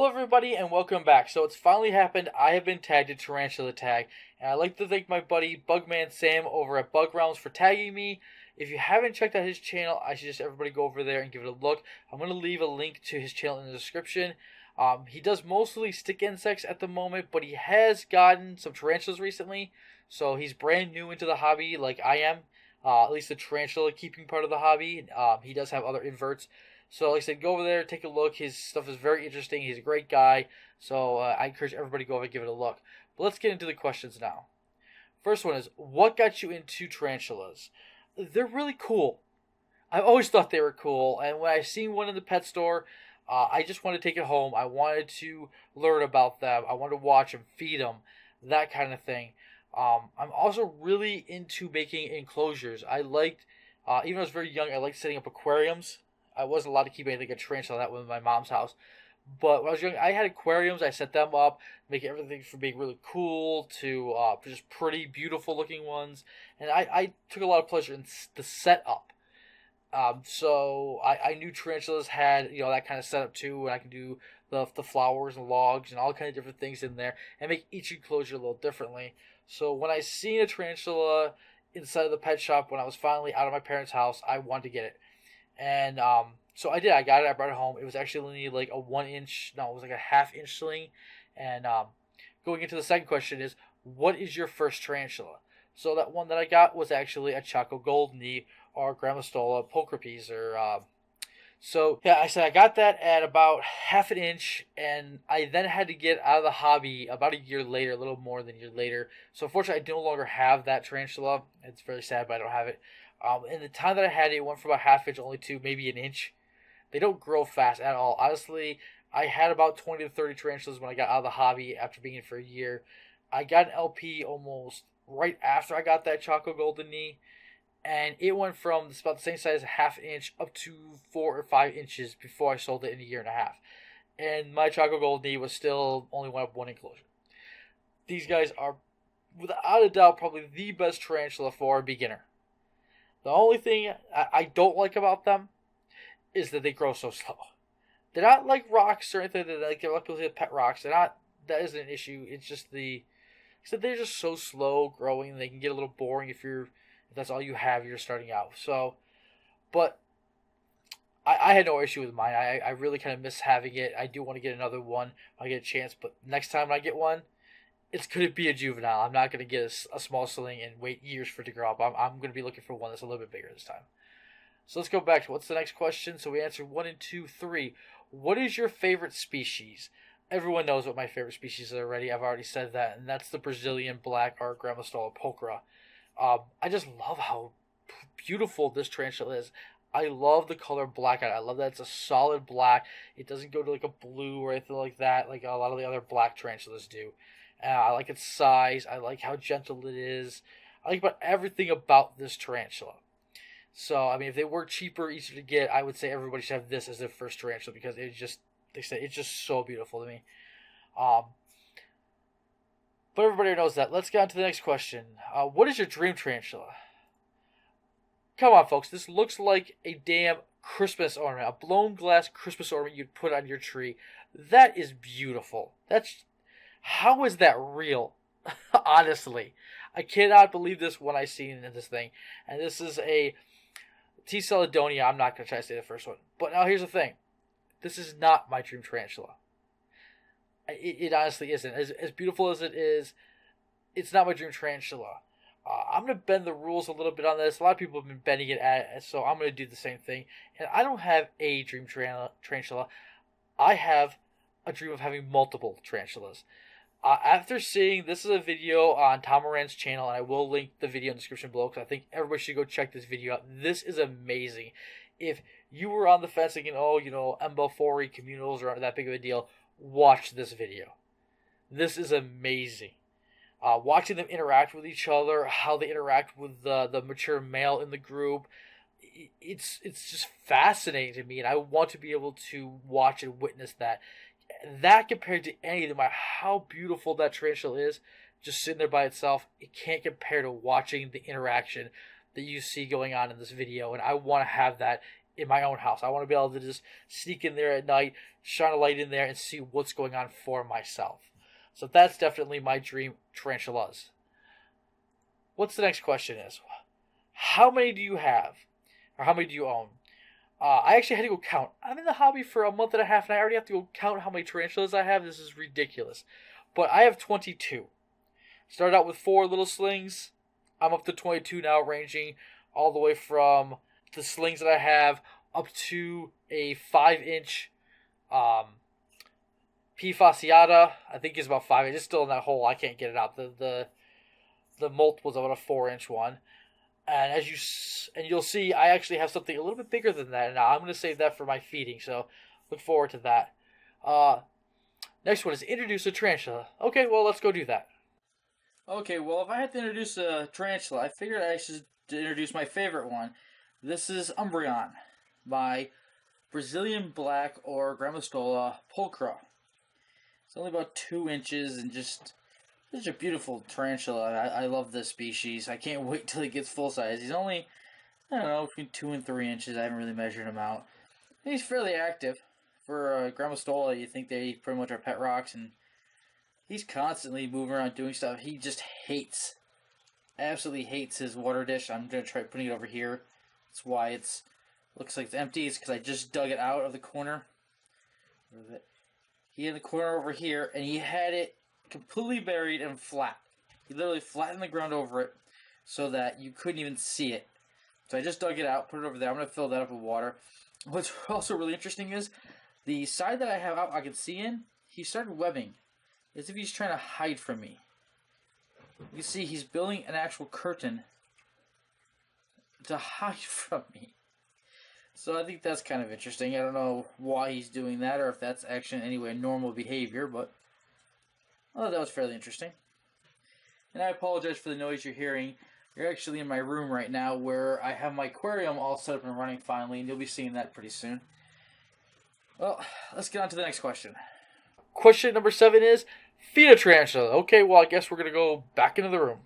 Hello everybody and welcome back. So it's finally happened. I have been tagged to Tarantula Tag, and I'd like to thank my buddy Bugman Sam over at Bug Realms for tagging me. If you haven't checked out his channel, I suggest everybody go over there and give it a look. I'm going to leave a link to his channel in the description. He does mostly stick insects at the moment, but he has gotten some tarantulas recently, so he's brand new into the hobby like I am. At least the tarantula keeping part of the hobby. He does have other inverts. So like I said, go over there, take a look. His stuff is very interesting. He's a great guy. So I encourage everybody to go over and give it a look. But let's get into the questions now. First one is, what got you into tarantulas? They're really cool. I've always thought they were cool. And when I seen one in the pet store, I just wanted to take it home. I wanted to learn about them. I wanted to watch them, feed them, that kind of thing. I'm also really into making enclosures. I liked, even when I was very young, I liked setting up aquariums. I wasn't allowed to keep anything a tarantula that way in my mom's house. But when I was young, I had aquariums. I set them up, making everything from being really cool to just pretty, beautiful looking ones. And I took a lot of pleasure in the setup. So I knew tarantulas had, that kind of setup too. And I can do the flowers and logs and all kind of different things in there and make each enclosure a little differently. So when I seen a tarantula inside of the pet shop when I was finally out of my parents' house, I wanted to get it. And so I did. I got it. I brought it home. It was actually only like a 1 inch. No, it was like a half-inch sling. And going into the second question is, what is your first tarantula? So that one that I got was actually a Chaco Gold Knee or Grammostola pulchripes. So yeah, I said I got that at about half an inch, and I then had to get out of the hobby about a year later, a little more than a year later. So unfortunately, I no longer have that tarantula. It's very sad, but I don't have it. In the time that I had it, it went from about half inch only to maybe an inch. They don't grow fast at all. Honestly, I had about 20 to 30 tarantulas when I got out of the hobby after being in for a year. I got an LP almost right after I got that Chaco Golden Knee, and it went from about the same size, a half inch, up to 4 or 5 inches before I sold it in a year and a half. And my Chaco Golden Knee was still only went up one enclosure. These guys are, without a doubt, probably the best tarantula for a beginner. The only thing I don't like about them is that they grow so slow. They're not like rocks or anything. They're like people say pet rocks. They're not. That isn't an issue. It's just they're just so slow growing. And they can get a little boring if that's all you have. You're starting out. So, but I had no issue with mine. I really kind of miss having it. I do want to get another one when I get a chance. But next time I get one, it's going to be a juvenile. I'm not going to get a small sling and wait years for it to grow up. I'm going to be looking for one that's a little bit bigger this time. So let's go back to what's the next question. So we answered 1 and 2, 3. What is your favorite species? Everyone knows what my favorite species is already. I've already said that, and that's the Brazilian black or Grammostola pulchra. I just love how beautiful this tarantula is. I love the color black on it. I love that it's a solid black. It doesn't go to like a blue or anything like that, like a lot of the other black tarantulas do. I like its size. I like how gentle it is. I like about everything about this tarantula. So, I mean, if they were cheaper, easier to get, I would say everybody should have this as their first tarantula because it's just so beautiful to me. But everybody knows that. Let's get on to the next question. What is your dream tarantula? Come on, folks. This looks like a damn Christmas ornament. A blown glass Christmas ornament you'd put on your tree. That is beautiful. How is that real? Honestly, I cannot believe this when I seen this thing. And this is a T. Celedonia. I'm not going to try to say the first one. But now here's the thing. This is not my dream tarantula. It honestly isn't. As beautiful as it is, it's not my dream tarantula. I'm going to bend the rules a little bit on this. A lot of people have been bending it so I'm going to do the same thing. And I don't have a dream tarantula. I have a dream of having multiple tarantulas. After seeing, this is a video on Tom Moran's channel, and I will link the video in the description below because I think everybody should go check this video out. This is amazing. If you were on the fence thinking, Mbel4 communals are not that big of a deal, watch this video. This is amazing. Watching them interact with each other, how they interact with the mature male in the group, it's just fascinating to me, and I want to be able to watch and witness that. That compared to any, no matter how beautiful that tarantula is, just sitting there by itself, it can't compare to watching the interaction that you see going on in this video. And I want to have that in my own house. I want to be able to just sneak in there at night, shine a light in there, and see what's going on for myself. So that's definitely my dream tarantulas. What's the next question is? How many do you have? Or how many do you own? I actually had to go count. I'm in the hobby for a month and a half, and I already have to go count how many tarantulas I have. This is ridiculous. But I have 22. Started out with 4 little slings. I'm up to 22 now, ranging all the way from the slings that I have up to a 5-inch P. fasciata. I think it's about 5 inches. It's still in that hole. I can't get it out. The molt was about a 4-inch one. And you'll see, I actually have something a little bit bigger than that. Now I'm going to save that for my feeding, so look forward to that. Next one is introduce a tarantula. Okay, well, let's go do that. Okay, well, if I had to introduce a tarantula, I figured I should introduce my favorite one. This is Moran by Brazilian Black or Grammostola pulchra. It's only about 2 inches and just such a beautiful tarantula. I love this species. I can't wait till he gets full size. He's only, I don't know, between 2 and 3 inches. I haven't really measured him out. He's fairly active. For Grammostola, you think they pretty much are pet rocks, and he's constantly moving around doing stuff. He just absolutely hates his water dish. I'm going to try putting it over here. That's why looks like it's empty. It's because I just dug it out of the corner. He had the corner over here, and he had it completely buried and flat. He literally flattened the ground over it so that you couldn't even see it. So I just dug it out, put it over there. I'm going to fill that up with water. What's also really interesting is the side that I have out I can see in, he started webbing as if he's trying to hide from me. You can see he's building an actual curtain to hide from me. So I think that's kind of interesting. I don't know why he's doing that or if that's actually anyway normal behavior, but oh, that was fairly interesting. And I apologize for the noise you're hearing. You're actually in my room right now where I have my aquarium all set up and running finally, and you'll be seeing that pretty soon. Well, let's get on to the next question. Question number 7 is, feed a tarantula. Okay, well, I guess we're going to go back into the room.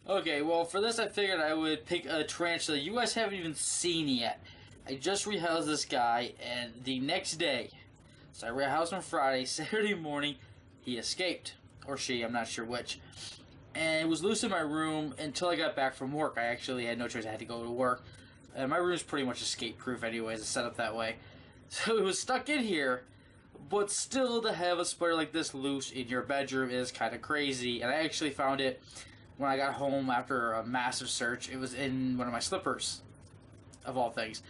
Okay, well, for this I figured I would pick a tarantula you guys haven't even seen yet. I just rehoused this guy, and the next day, so I rehoused him Friday, Saturday morning, he escaped. Or she, I'm not sure which. And it was loose in my room until I got back from work. I actually had no choice, I had to go to work. And my room's pretty much escape-proof anyways, it's set up that way. So it was stuck in here, but still to have a spider like this loose in your bedroom is kind of crazy. And I actually found it when I got home after a massive search. It was in one of my slippers, of all things.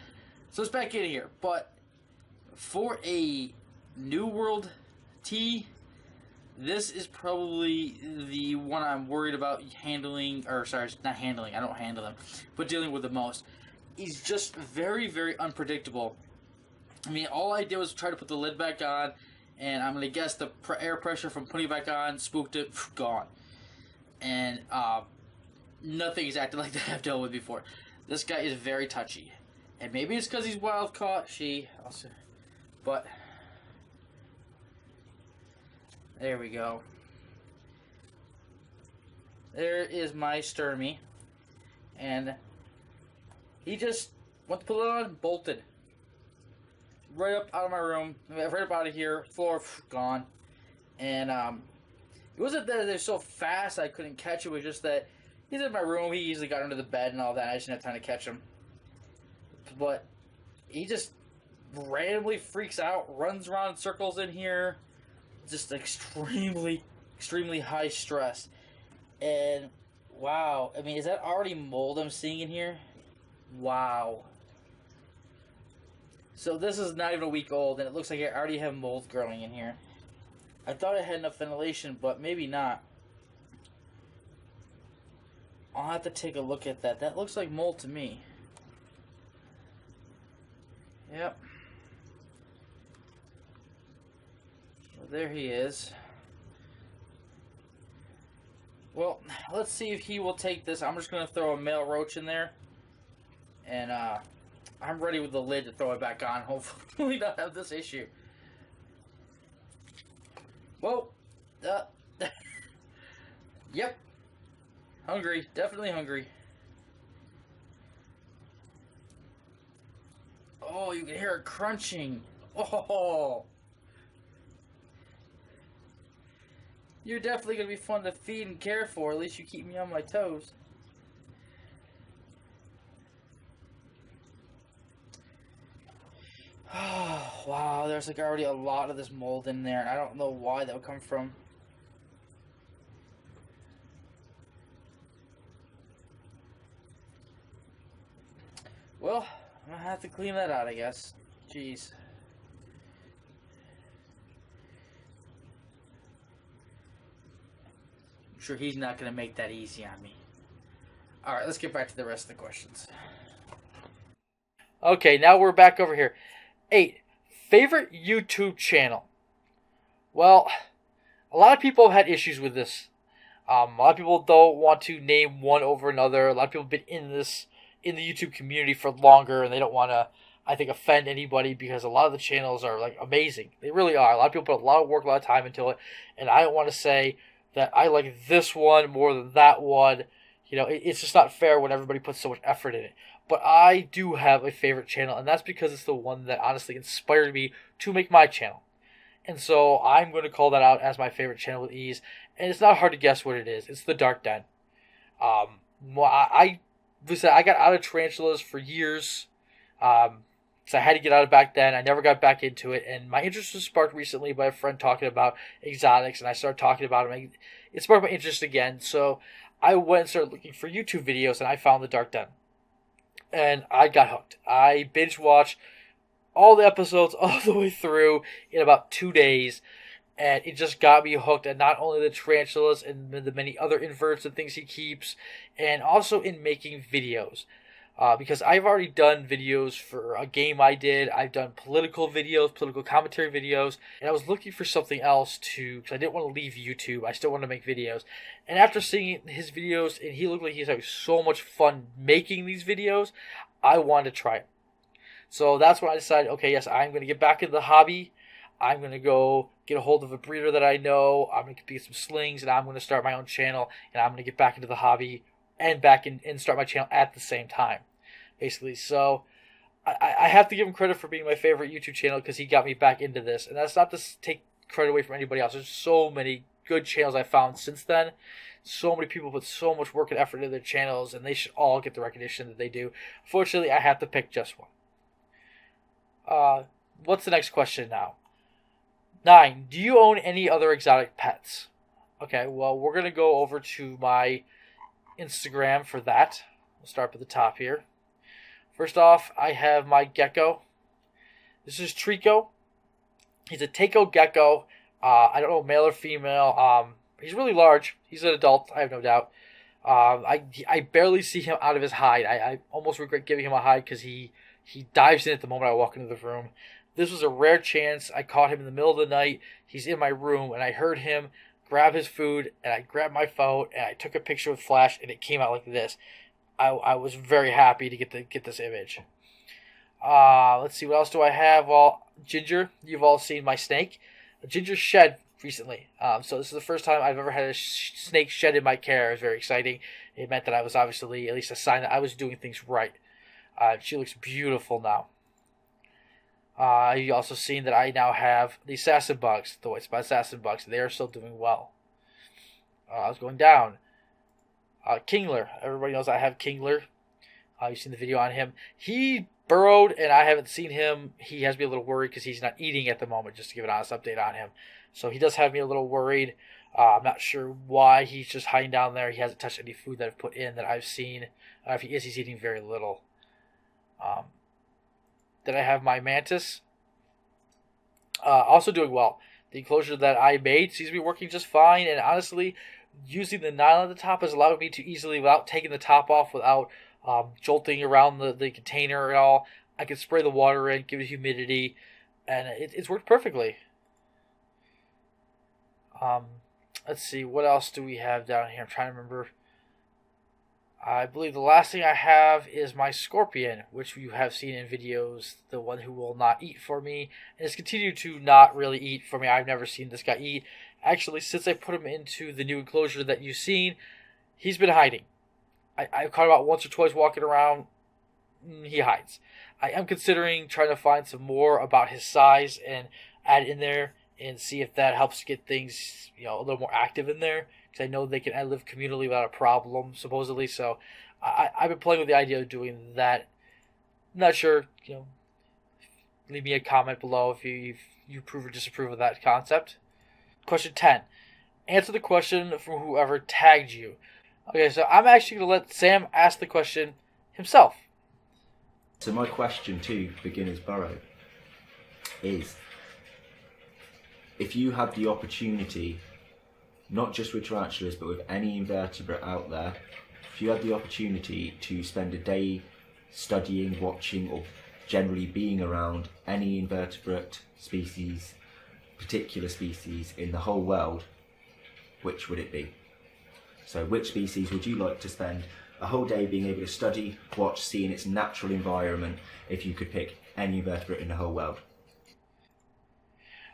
So it's back in here. But for a New World tea, this is probably the one I'm worried about handling, or sorry, not handling, I don't handle them, but dealing with the most. He's just very, very unpredictable. I mean, all I did was try to put the lid back on, and I'm going to guess the air pressure from putting it back on spooked it, gone. And nothing's acted like that I've dealt with before. This guy is very touchy. And maybe it's because he's wild caught, but there we go. There is my Sturmy. And he just went to put it on, bolted. Right up out of my room, right up out of here, floor, gone. And it wasn't that they're so fast I couldn't catch it, it was just that he's in my room, he easily got under the bed and all that, I just didn't have time to catch him. But he just randomly freaks out, runs around in circles in here, just extremely, extremely high stress. And wow, I mean, is that already mold I'm seeing in here? Wow. So this is not even a week old, and it looks like I already have mold growing in here. I thought I had enough ventilation, but maybe not. I'll have to take a look at that. That looks like mold to me. Yep. Well, there he is. Well, let's see if he will take this. I'm just going to throw a male roach in there. And, I'm ready with the lid to throw it back on. Hopefully not have this issue. Whoa. Yep. Hungry. Definitely hungry. Oh, you can hear it crunching. Oh, you're definitely going to be fun to feed and care for. At least you keep me on my toes. Oh, wow, there's like already a lot of this mold in there. I don't know why that would come from. Well, I'm gonna have to clean that out, I guess. Jeez. I'm sure he's not gonna make that easy on me. Alright, let's get back to the rest of the questions. Okay, now we're back over here. 8. Favorite YouTube channel? Well, a lot of people have had issues with this. A lot of people don't want to name one over another. A lot of people have been in the YouTube community for longer, and they don't want to, I think, offend anybody because a lot of the channels are like amazing. They really are. A lot of people put a lot of work, a lot of time into it, and I don't want to say that I like this one more than that one. You know, it's just not fair when everybody puts so much effort in it. But I do have a favorite channel, and that's because it's the one that honestly inspired me to make my channel. And so I'm going to call that out as my favorite channel with ease. And it's not hard to guess what it is. It's the Dark Den. I got out of tarantulas for years. So I had to get out of it back then. I never got back into it. And my interest was sparked recently by a friend talking about exotics. And I started talking about them. It sparked my interest again. So I went and started looking for YouTube videos. And I found the Dark Den. And I got hooked. I binge watched all the episodes all the way through in about 2 days. And it just got me hooked at not only the tarantulas and the many other inverts and things he keeps, and also in making videos. Because I've already done videos for a game I did. I've done political videos, political commentary videos, and I was looking for something else because I didn't want to leave YouTube. I still wanted to make videos. And after seeing his videos, and he looked like he's having so much fun making these videos, I wanted to try it. So that's when I decided, okay, yes, I'm going to get back into the hobby. I'm going to go get a hold of a breeder that I know. I'm going to get some slings, and I'm going to start my own channel, and I'm going to get back into the hobby and and start my channel at the same time, basically. So I have to give him credit for being my favorite YouTube channel because he got me back into this. And that's not to take credit away from anybody else. There's so many good channels I found since then. So many people put so much work and effort into their channels, and they should all get the recognition that they do. Fortunately, I have to pick just one. What's the next question now? 9. Do you own any other exotic pets? Okay, well, we're going to go over to my Instagram for that. We'll start at the top here. First off, I have my gecko. This is Trico. He's a Takeo gecko. I don't know, male or female. He's really large. He's an adult, I have no doubt. I barely see him out of his hide. I almost regret giving him a hide because he dives in at the moment I walk into the room. This was a rare chance. I caught him in the middle of the night. He's in my room, and I heard him grab his food, and I grabbed my phone, and I took a picture with flash, and it came out like this. I was very happy to get this image. Let's see, what else do I have? Well, Ginger, you've all seen my snake. Ginger shed recently. So this is the first time I've ever had a snake shed in my care. It was very exciting. It meant that I was obviously at least a sign that I was doing things right. She looks beautiful now. You've also seen that I now have the assassin bugs, the white spot assassin bugs. They are still doing well. I was going down. Kingler. Everybody knows I have Kingler. You've seen the video on him. He burrowed, and I haven't seen him. He has me a little worried because he's not eating at the moment, just to give an honest update on him. So he does have me a little worried. I'm not sure why he's just hiding down there. He hasn't touched any food that I've put in that I've seen. If he is, he's eating very little. Then I have my mantis. Also doing well. The enclosure that I made seems to be working just fine, and honestly, using the nylon at the top has allowed me to easily, without taking the top off, without jolting around the container at all, I can spray the water in, give it humidity, and it's worked perfectly. Let's see, what else do we have down here? I'm trying to remember. I believe the last thing I have is my scorpion, which you have seen in videos, the one who will not eat for me, and has continued to not really eat for me. I've never seen this guy eat. Actually, since I put him into the new enclosure that you've seen, he's been hiding. I've caught him about once or twice walking around, he hides. I am considering trying to find some more about his size and add in there and see if that helps get things, a little more active in there. Because I know they can live communally without a problem, supposedly. So I've been playing with the idea of doing that. Not sure, leave me a comment below if you approve or disapprove of that concept. Question 10. Answer the question from whoever tagged you. Okay, so I'm actually going to let Sam ask the question himself. So my question to beginners Burrow is, if you had the opportunity, not just with tarantulas but with any invertebrate out there, if you had the opportunity to spend a day studying, watching, or generally being around any invertebrate species, particular species in the whole world, which would it be? So which species would you like to spend a whole day being able to study, watch, see in its natural environment if you could pick any invertebrate in the whole world?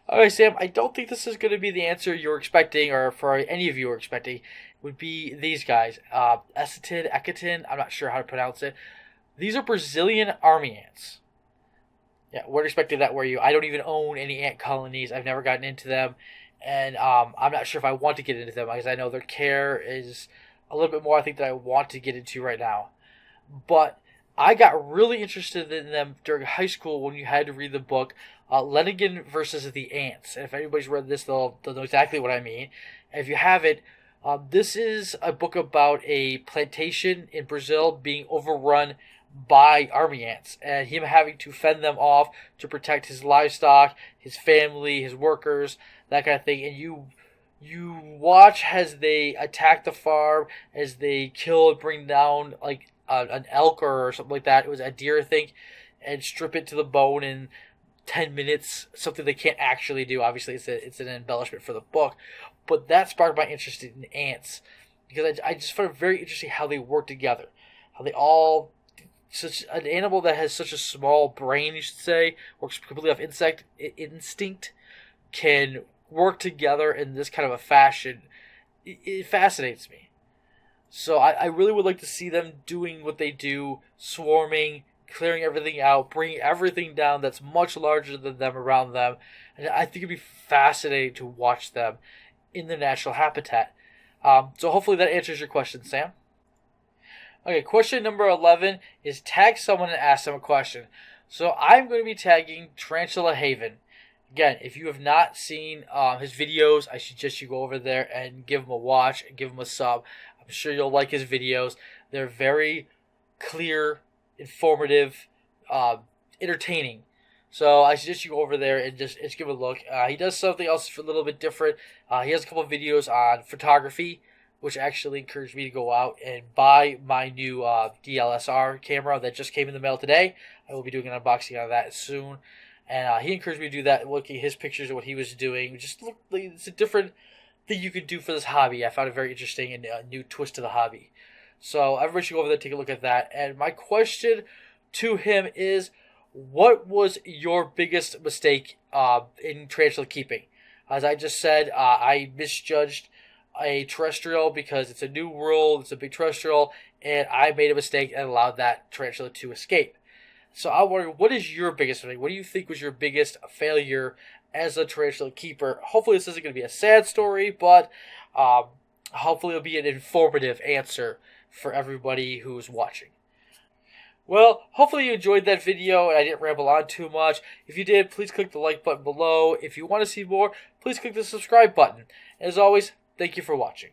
Alright, Sam, I don't think this is going to be the answer you're expecting, or for any of you are expecting. It would be these guys. Ecotid, I'm not sure how to pronounce it. These are Brazilian army ants. Yeah, we're expecting that, were you? I don't even own any ant colonies. I've never gotten into them. And I'm not sure if I want to get into them, because I know their care is a little bit more, I think, that I want to get into right now. But I got really interested in them during high school when you had to read the book Lenigan versus the Ants. And if anybody's read this, they'll know exactly what I mean. And if you haven't, this is a book about a plantation in Brazil being overrun by army ants, and him having to fend them off to protect his livestock, his family, his workers, that kind of thing. And you watch as they attack the farm, as they kill and bring down like an elk or something like that. It was a deer, I think, and strip it to the bone in 10 minutes, something they can't actually do. Obviously, it's an embellishment for the book, but that sparked my interest in ants, because I just found it very interesting how they work together, how they all, such an animal that has such a small brain, you should say, works completely off instinct, can work together in this kind of a fashion. It fascinates me. So I really would like to see them doing what they do, swarming, clearing everything out, bringing everything down that's much larger than them around them. And I think it'd be fascinating to watch them in their natural habitat. So hopefully that answers your question, Sam. Okay, question number 11 is tag someone and ask them a question. So I'm going to be tagging Tarantula Haven. Again, if you have not seen his videos, I suggest you go over there and give him a watch and give him a sub. I'm sure you'll like his videos. They're very clear, informative, entertaining. So I suggest you go over there and just give it a look. He does something else a little bit different. He has a couple of videos on photography, which actually encouraged me to go out and buy my new DSLR camera that just came in the mail today. I will be doing an unboxing on that soon. And he encouraged me to do that, looking at his pictures of what he was doing. Just look like it's a different thing you could do for this hobby. I found it very interesting and a new twist to the hobby. So everybody should go over there and take a look at that. And my question to him is, what was your biggest mistake in tarantula keeping? As I just said, I misjudged a terrestrial because it's a new world, it's a big terrestrial, and I made a mistake and allowed that tarantula to escape. So I wonder, what is your biggest mistake? What do you think was your biggest failure as a tarantula keeper? Hopefully this isn't going to be a sad story, but hopefully it'll be an informative answer for everybody who's watching. Well, hopefully you enjoyed that video and I didn't ramble on too much. If you did, please click the like button below. If you want to see more, please click the subscribe button. As always, thank you for watching.